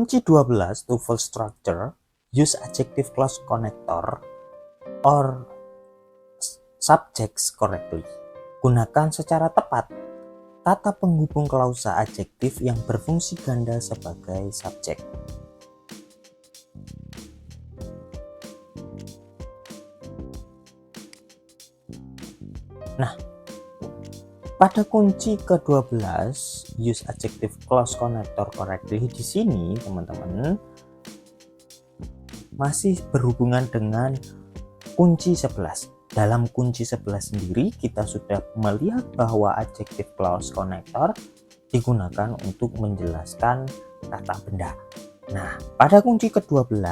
kunci 12 TOEFL structure, use adjective clause connector or subjects correctly. Gunakan secara tepat kata penghubung klausa adjektif yang berfungsi ganda sebagai subjek. Nah, pada kunci ke-12 use adjective clause connector correctly, di sini teman-teman masih berhubungan dengan kunci 11. Dalam kunci 11 sendiri kita sudah melihat bahwa adjective clause connector digunakan untuk menjelaskan kata benda. Nah, pada kunci ke-12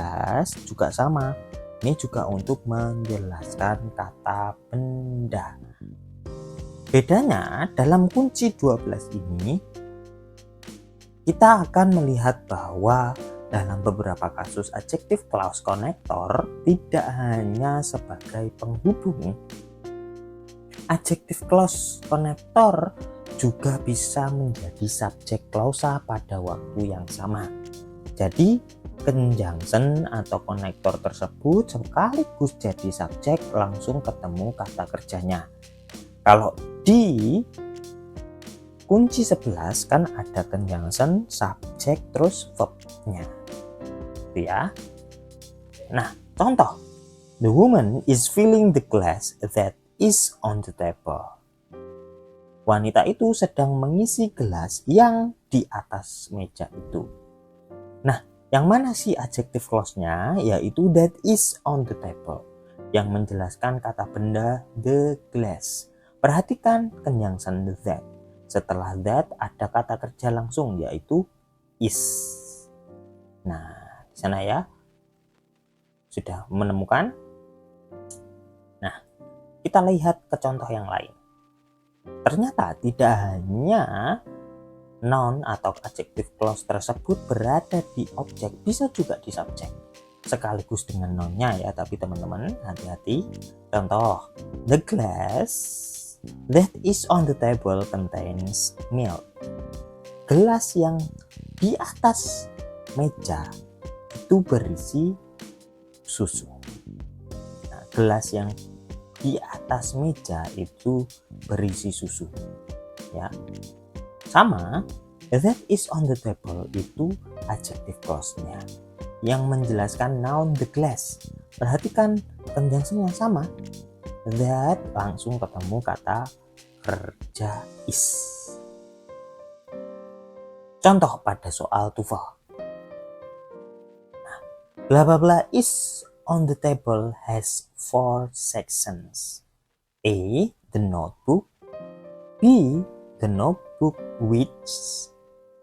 juga sama. Ini juga untuk menjelaskan kata benda. Bedanya dalam kunci 12 ini kita akan melihat bahwa dalam beberapa kasus adjective clause connector tidak hanya sebagai penghubung. Adjective clause connector juga bisa menjadi subjek klausa pada waktu yang sama. Jadi conjunction atau konektor tersebut sekaligus jadi subjek, langsung ketemu kata kerjanya. Kalau di kunci 11 kan ada conjunction, subjek, terus verb-nya. Itu ya. Nah, contoh. The woman is filling the glass that is on the table. Wanita itu sedang mengisi gelas yang di atas meja itu. Nah, yang mana sih adjective clause-nya? Yaitu that is on the table, yang menjelaskan kata benda the glass. Perhatikan conjunction that. Setelah that ada kata kerja langsung, yaitu is. Nah, di sana ya. Sudah menemukan? Nah, kita lihat ke contoh yang lain. Ternyata tidak hanya noun atau adjective clause tersebut berada di objek, bisa juga di subjek sekaligus dengan nounnya ya. Tapi teman-teman hati-hati. Contoh, the glass that is on the table contains milk. Gelas yang di atas meja itu berisi susu. Nah, gelas yang di atas meja itu berisi susu ya. Sama, that is on the table itu adjective clause-nya yang menjelaskan noun the glass. Perhatikan conjunction yang sama, that langsung ketemu kata kerja is. Contoh pada soal TOEFL. Nah, bla bla bla is on the table has 4 sections. A, the notebook. B, the notebook which.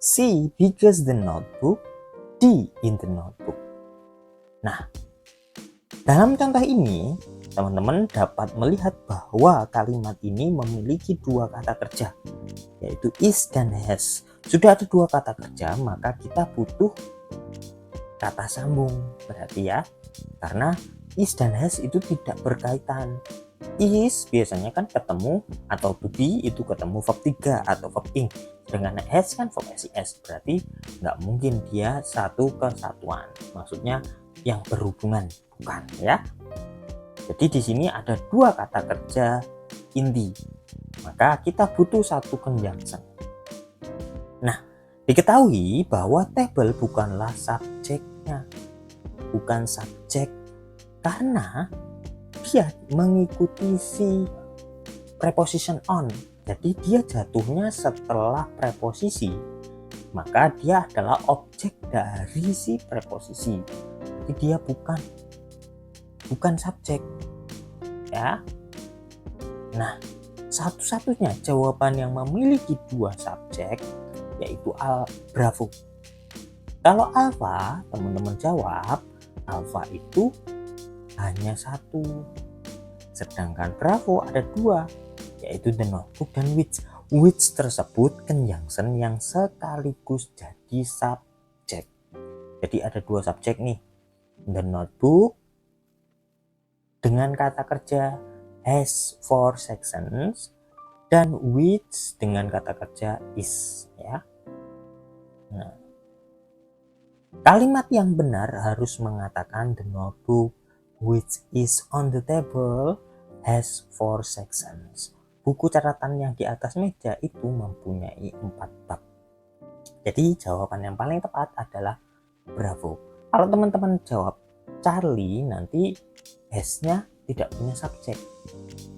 C, because the notebook. D, in the notebook. Nah, dalam contoh ini teman-teman dapat melihat bahwa kalimat ini memiliki dua kata kerja, yaitu is dan has. Sudah ada dua kata kerja, maka kita butuh kata sambung, berarti ya, karena is dan has itu tidak berkaitan. Is biasanya kan ketemu atau to be itu ketemu verb 3 atau verb ing, dengan has kan verb ses, berarti nggak mungkin dia satu kesatuan, maksudnya yang berhubungan, bukan ya. Jadi di sini ada dua kata kerja inti, maka kita butuh satu conjunction. Nah, diketahui bahwa table bukanlah subjeknya, bukan subjek, karena dia mengikuti si preposition on. Jadi dia jatuhnya setelah preposisi, maka dia adalah objek dari si preposisi. Jadi dia bukan subjek ya. Nah, satu-satunya jawaban yang memiliki dua subjek yaitu Bravo. Kalau alfa, teman-teman jawab alfa itu hanya satu, sedangkan Bravo ada dua, yaitu the notebook dan which tersebut conjunction yang sekaligus jadi subjek. Jadi ada dua subjek nih, the notebook dengan kata kerja has 4 sections dan which dengan kata kerja is ya. Nah, Kalimat yang benar harus mengatakan the notebook which is on the table has 4 sections. Buku catatan yang di atas meja itu mempunyai 4 bab. Jadi jawaban yang paling tepat adalah Bravo. Kalau teman-teman jawab Charlie, nanti has-nya tidak punya subjek.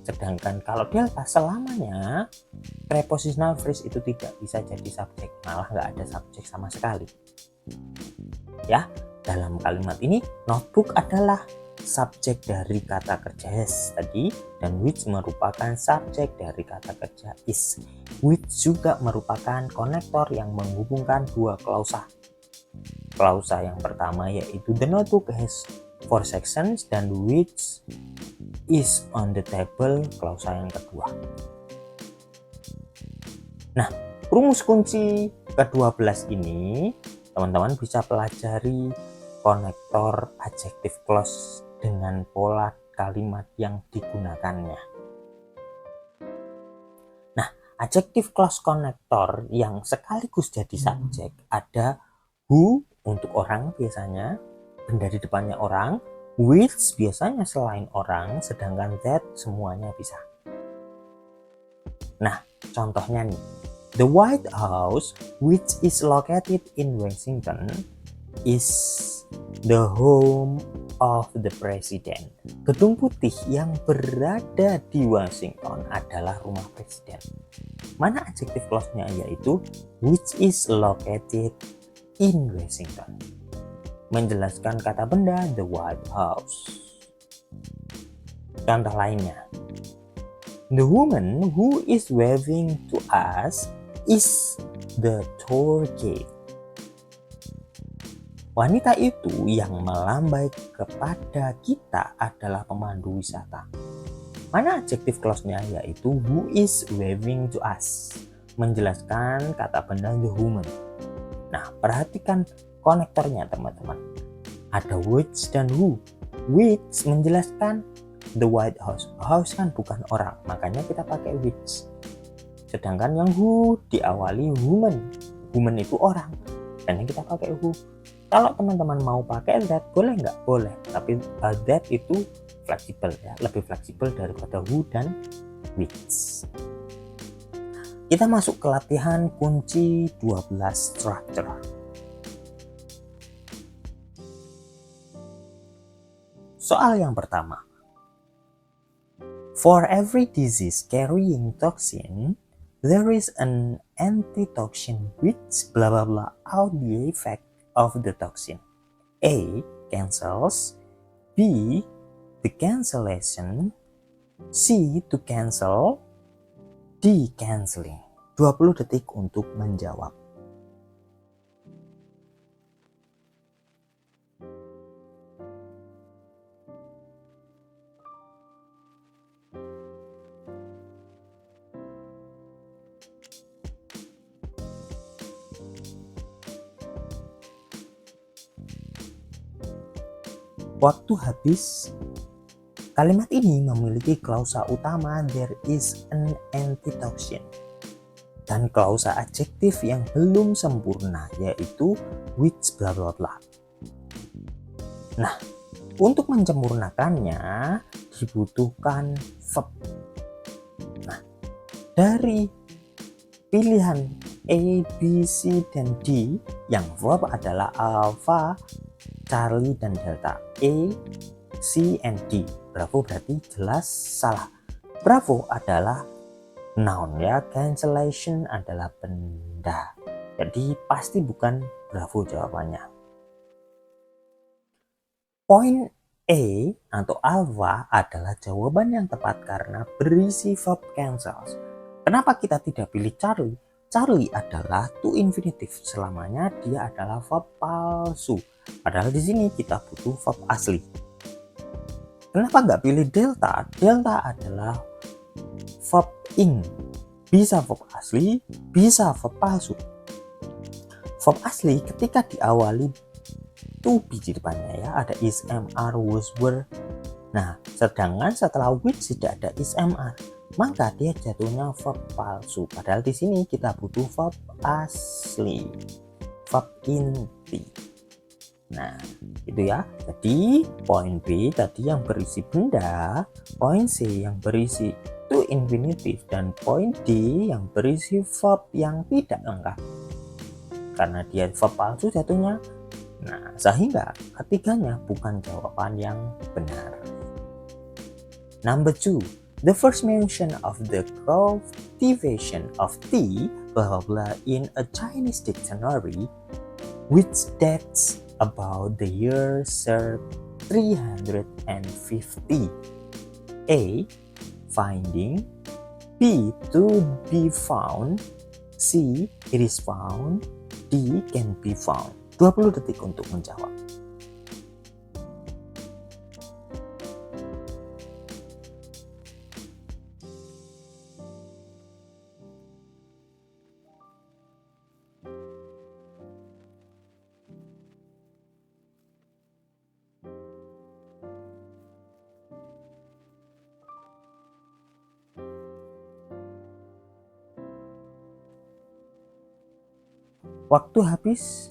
Sedangkan kalau delta selamanya prepositional phrase itu tidak bisa jadi subjek, malah nggak ada subjek sama sekali. Ya, dalam kalimat ini notebook adalah subjek dari kata kerja has tadi, dan which merupakan subjek dari kata kerja is. Which juga merupakan konektor yang menghubungkan dua klausa. Klausa yang pertama yaitu the notebook has 4 sections dan which is on the table, klausa yang kedua. Nah, rumus kunci ke-12 ini teman-teman bisa pelajari konektor adjective clause dengan pola kalimat yang digunakannya. Nah, adjective clause konektor yang sekaligus jadi subjek ada who untuk orang biasanya, benda di depannya orang, which biasanya selain orang, sedangkan that semuanya bisa. Nah, contohnya nih, the White House, which is located in Washington, is the home of the president. Gedung putih yang berada di Washington adalah rumah presiden. Mana adjective clause-nya, yaitu which is located in Washington. Menjelaskan kata benda the White House. Contoh lainnya, the woman who is waving to us is the tour guide. Wanita itu yang melambai kepada kita adalah pemandu wisata. Mana adjective clause-nya, yaitu who is waving to us. Menjelaskan kata benda the woman. Nah, perhatikan konektornya teman-teman. Ada which dan who. Which menjelaskan the White House. House kan bukan orang, makanya kita pakai which. Sedangkan yang who diawali woman. Woman itu orang, dan kita pakai who. Kalau teman-teman mau pakai that, boleh nggak? Boleh. Tapi that itu fleksibel ya, lebih fleksibel daripada who dan which. Kita masuk ke latihan kunci 12 structure. Soal yang pertama. For every disease carrying toxin, there is an antitoxin which blah blah blah out the effect of the toxin. A. Cancels. B. The cancellation. C. To cancel. D. Canceling. 20 detik untuk menjawab. Waktu habis. Kalimat ini memiliki klausa utama there is an antitoxin dan klausa adjektif yang belum sempurna yaitu which bla bla bla. Nah, untuk menyempurnakannya dibutuhkan verb. Nah, dari pilihan A, B, C, dan D yang verb adalah Alpha, Charlie, dan Delta. A, C, and D. Bravo berarti jelas salah. Bravo adalah noun ya, cancellation adalah benda. Jadi pasti bukan Bravo jawabannya. Poin A atau alpha adalah jawaban yang tepat karena berisi verb cancels. Kenapa kita tidak pilih Charlie? Charlie adalah to infinitive, selamanya dia adalah verb palsu. Padahal di sini kita butuh verb asli. Kenapa nggak pilih delta? Delta adalah verb ing, bisa verb asli, bisa verb palsu. Verb asli ketika diawali to be di depannya ya, ada is, am, are, was, were. Nah, sedangkan setelah which tidak ada is, am, are, maka dia jatuhnya verb palsu. Padahal di sini kita butuh verb asli, verb inti. Nah, itu ya. Jadi, poin B tadi yang berisi benda, poin C yang berisi to infinitive, dan poin D yang berisi verb yang tidak lengkap. Karena dia verb palsu jatuhnya. Nah, sehingga ketiganya bukan jawaban yang benar. Number 2. The first mention of the cultivation of tea, blah blah blah, in a Chinese dictionary, which dates about the year Sir 350. A. Finding. B. To be found. C. It is found. D. Can be found. 20 detik untuk menjawab. Waktu habis.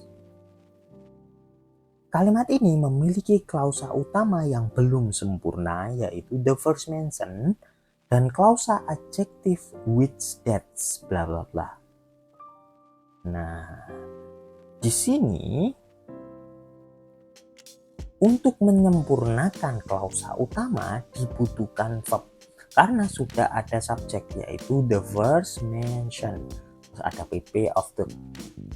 Kalimat ini memiliki klausa utama yang belum sempurna, yaitu the first mention, dan klausa adjektif which that's bla bla bla. Nah, di sini untuk menyempurnakan klausa utama dibutuhkan verb karena sudah ada subjek, yaitu the first mention. Ada PP of the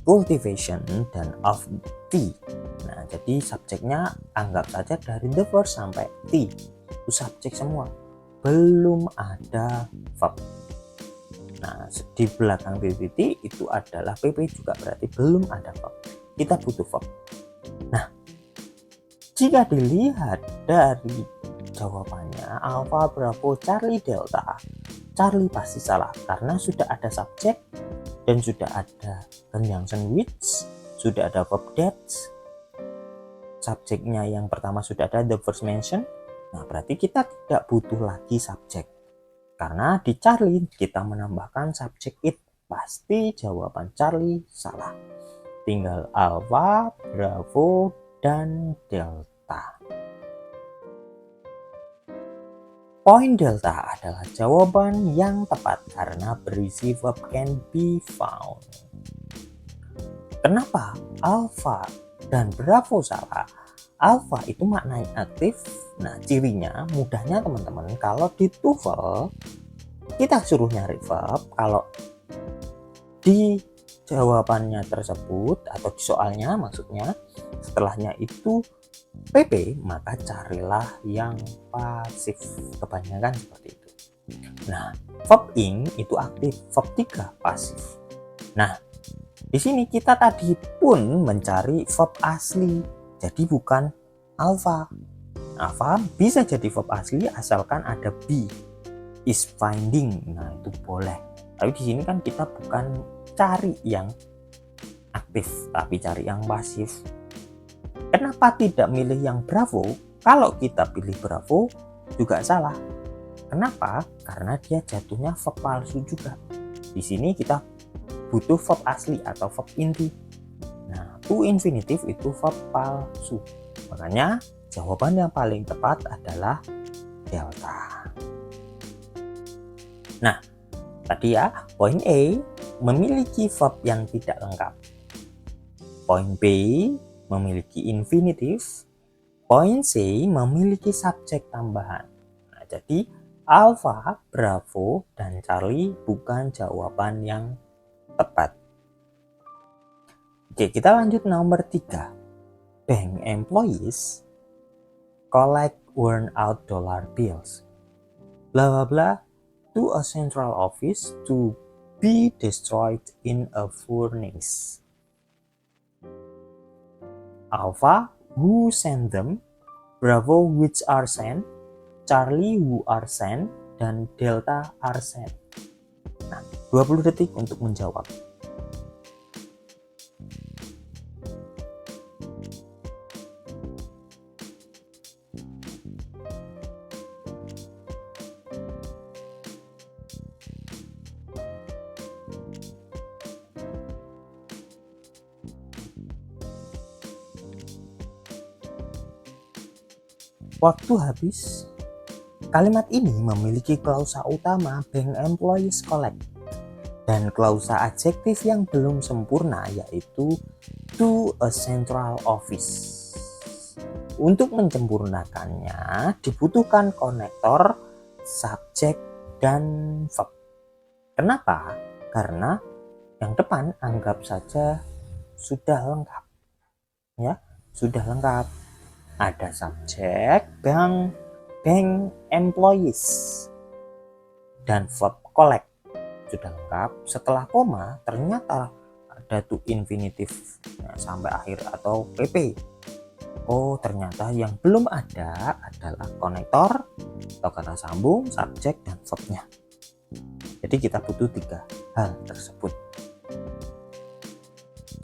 cultivation dan of tea. Nah, jadi subjeknya anggap saja dari the first sampai tea itu subjek semua, belum ada verb. Nah, di belakang titik itu adalah PP juga, berarti belum ada verb. Kita butuh verb. Nah, jika dilihat dari jawabannya Alpha, Bravo, Charlie, Delta, Charlie pasti salah karena sudah ada subjek dan sudah ada conjunction which, sudah ada verb that, subjeknya yang pertama sudah ada the first mention. Nah, berarti kita tidak butuh lagi subjek karena di Charlie kita menambahkan subjek it. Pasti jawaban Charlie salah. Tinggal Alpha, Bravo, dan Delta. Poin Delta adalah jawaban yang tepat karena berisi verb can be found. Kenapa Alpha dan Bravo salah? Alpha itu maknanya aktif. Nah, cirinya mudahnya teman-teman, kalau di TOEFL kita suruh nyari verb, kalau di jawabannya tersebut atau di soalnya maksudnya setelahnya itu PP, maka carilah yang pasif, kebanyakan seperti itu. Nah, verb ing itu aktif, verb 3 pasif. Nah, di sini kita tadi pun mencari verb asli, jadi bukan alpha. Alpha bisa jadi verb asli asalkan ada be, is finding. Nah, itu boleh. Tapi di sini kan kita bukan cari yang aktif, tapi cari yang pasif. Kenapa tidak milih yang Bravo? Kalau kita pilih Bravo juga salah. Kenapa? Karena dia jatuhnya verb palsu juga. Di sini kita butuh verb asli atau verb inti. Nah, to infinitive itu verb palsu. Makanya jawaban yang paling tepat adalah Delta. Nah, tadi ya, poin A memiliki verb yang tidak lengkap. Poin B memiliki infinitif, poin C memiliki subjek tambahan. Nah, jadi Alpha, Bravo, dan Charlie bukan jawaban yang tepat. Oke, kita lanjut nomor 3. Bank employees collect worn out dollar bills, blah blah blah, to a central office to be destroyed in a furnace. Alpha, who sent them, Bravo, which are sent, Charlie, who are sent, dan Delta are sent. Nah, 20 detik untuk menjawab. Waktu habis. Kalimat ini memiliki klausa utama bank employees collect dan klausa adjektif yang belum sempurna yaitu to a central office. Untuk menyempurnakannya dibutuhkan konektor, subjek, dan verb. Kenapa? Karena yang depan anggap saja sudah lengkap. Ya, sudah lengkap. Ada subjek, bank employees, dan verb collect sudah lengkap. Setelah koma ternyata ada to infinitive sampai akhir atau pp. Oh, ternyata yang belum ada adalah konektor atau kata sambung, subjek, dan verbnya. Jadi kita butuh 3 hal tersebut.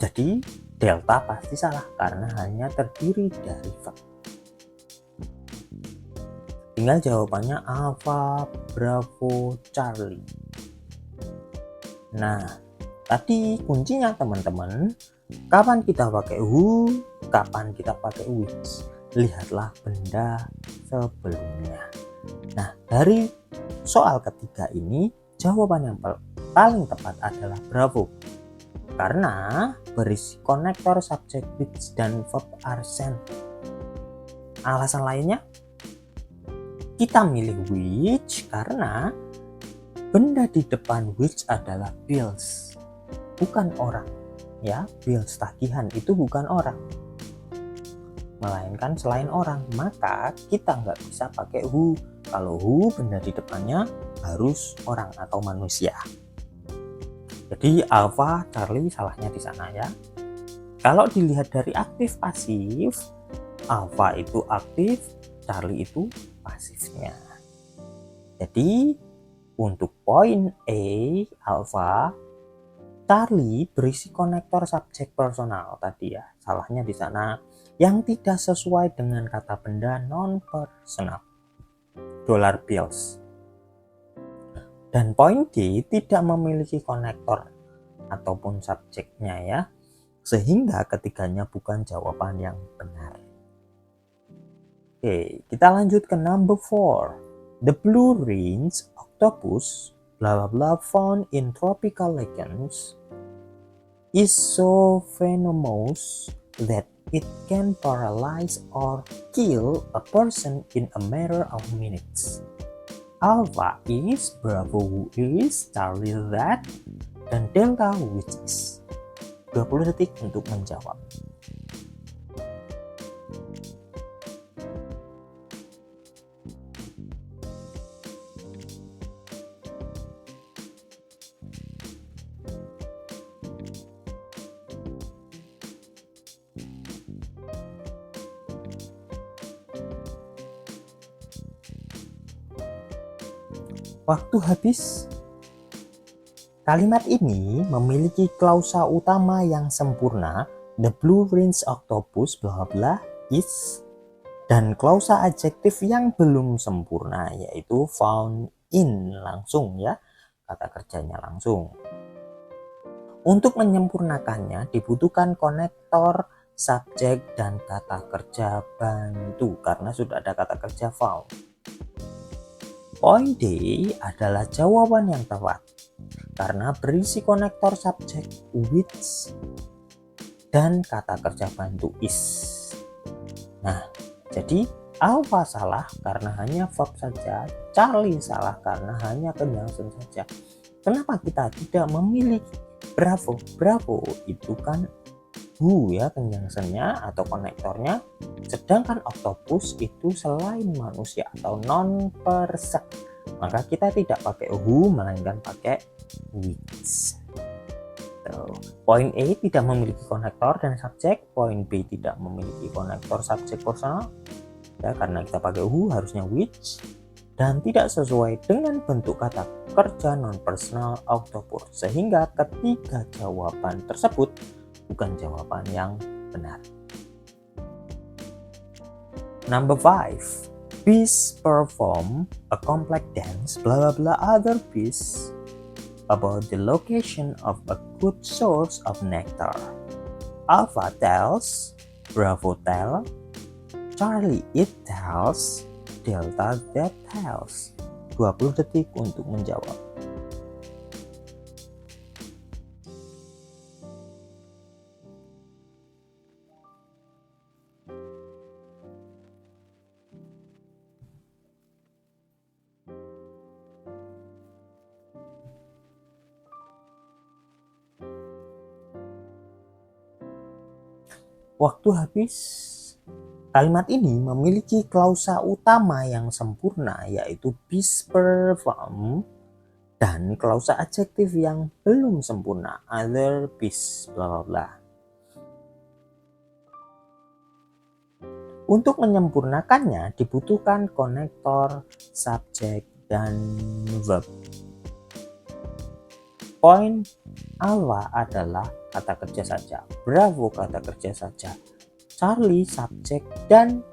Jadi delta pasti salah karena hanya terdiri dari verb. Tinggal jawabannya Alpha, Bravo, Charlie. Nah, tadi kuncinya teman-teman, kapan kita pakai who, kapan kita pakai which. Lihatlah benda sebelumnya. Nah, dari soal ketiga ini, jawaban yang paling tepat adalah Bravo. Karena berisi konektor, subjek, which, dan verb are sent. Alasan lainnya? Kita milih which karena benda di depan which adalah bills, bukan orang. Ya, bills tagihan itu bukan orang, melainkan selain orang. Maka kita nggak bisa pakai who. Kalau who benda di depannya harus orang atau manusia. Jadi Alpha, Charlie salahnya di sana ya. Kalau dilihat dari aktif pasif, Alpha itu aktif, Charlie itu pasifnya. Jadi untuk poin A, Alpha, Charlie berisi konektor subjek personal tadi ya. Salahnya di sana yang tidak sesuai dengan kata benda non personal. Dollar bills. Dan poin D tidak memiliki konektor ataupun subjeknya ya. Sehingga ketiganya bukan jawaban yang benar. Oke, kita lanjut ke number 4. The blue ringed octopus blah blah blah found in tropical lagoons is so venomous that it can paralyze or kill a person in a matter of minutes. Alpha is, Bravo who is, Charlie that, dan Delta which is. 20 detik untuk menjawab. Waktu habis. Kalimat ini memiliki klausa utama yang sempurna, the blue ringed octopus bla bla is, dan klausa adjektif yang belum sempurna yaitu found in, langsung ya, kata kerjanya langsung. Untuk menyempurnakannya dibutuhkan konektor, subjek, dan kata kerja bantu karena sudah ada kata kerja found. Poin D adalah jawaban yang tepat karena berisi konektor subjek which dan kata kerja bantu is. Nah, jadi Alpha salah karena hanya verb saja, Charlie salah karena hanya conjunction saja. Kenapa kita tidak memilih Bravo? Bravo itu kan who ya conjunctionnya atau konektornya, sedangkan octopus itu selain manusia atau non person, maka kita tidak pakai who melainkan pakai which. Poin A tidak memiliki konektor dan subjek, poin B tidak memiliki konektor subjek personal ya, karena kita pakai who harusnya which, dan tidak sesuai dengan bentuk kata kerja non personal octopus, sehingga ketiga jawaban tersebut bukan jawaban yang benar. Number 5. Bees perform a complex dance blah blah blah other bees about the location of a good source of nectar. Alpha tells, Bravo tell, Charlie it tells, Delta that tells. 20 detik untuk menjawab. Waktu habis. Kalimat ini memiliki klausa utama yang sempurna, yaitu bis per form, dan klausa adjektif yang belum sempurna, other bis bla bla bla. Untuk menyempurnakannya dibutuhkan konektor, subjek, dan verb. Poin alpha adalah kata kerja saja, Bravo kata kerja saja, Charlie subjek dan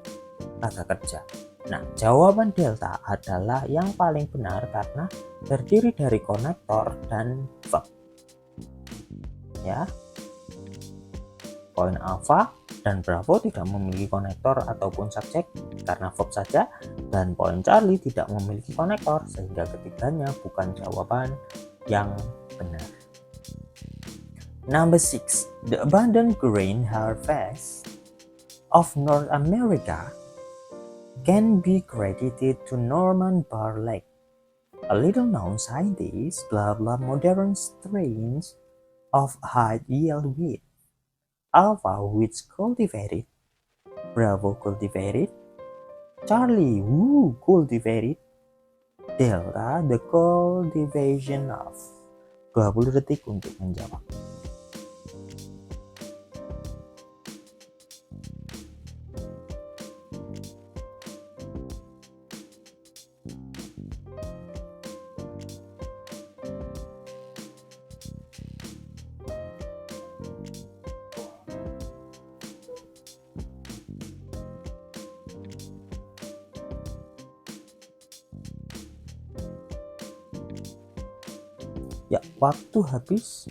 kata kerja. Nah, jawaban delta adalah yang paling benar karena terdiri dari konektor dan verb. Ya. Poin alpha dan Bravo tidak memiliki konektor ataupun subjek karena verb saja, dan poin Charlie tidak memiliki konektor sehingga ketiganya bukan jawaban yang benar. Number 6. The abundant grain harvest of North America can be credited to Norman Borlaug, a little-known scientist, blah blah modern strains of high-yield wheat. Alpha wheat cultivated, Bravo cultivated, Charlie cultivated, Delta the cultivation of. 20 detik untuk menjawab. Ya, waktu habis.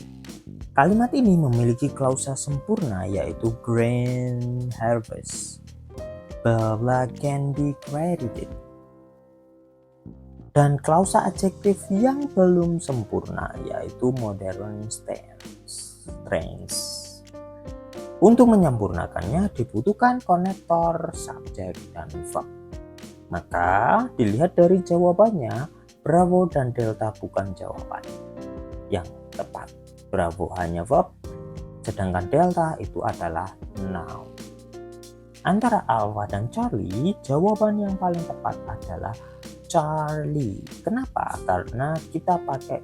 Kalimat ini memiliki klausa sempurna, yaitu grain harvest, blah blah can be credited. Dan klausa adjektif yang belum sempurna, yaitu modern strains. Untuk menyempurnakannya dibutuhkan konektor, subjek, dan verb. Maka dilihat dari jawabannya, Bravo dan Delta bukan jawaban yang tepat. Bravo hanya verb, sedangkan Delta itu adalah noun. Antara Alpha dan Charlie, jawaban yang paling tepat adalah Charlie. Kenapa? Karena kita pakai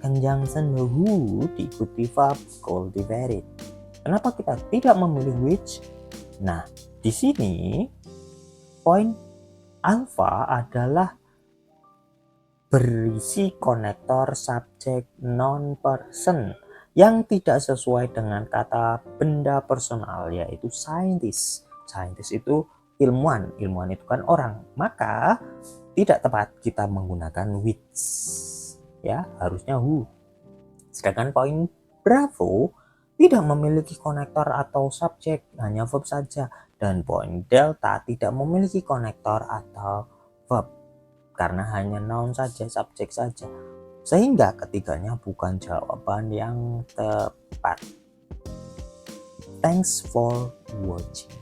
conjunction who diikuti verb cultivated. Kenapa kita tidak memilih which? Nah, di sini poin Alpha adalah berisi konektor subjek non person yang tidak sesuai dengan kata benda personal, yaitu scientist. Scientist itu ilmuwan, ilmuwan itu kan orang, maka tidak tepat kita menggunakan which, ya harusnya who. Sedangkan poin Bravo tidak memiliki konektor atau subjek, hanya verb saja, dan poin Delta tidak memiliki konektor atau verb karena hanya noun saja, subjek saja, sehingga ketiganya bukan jawaban yang tepat. Thanks for watching.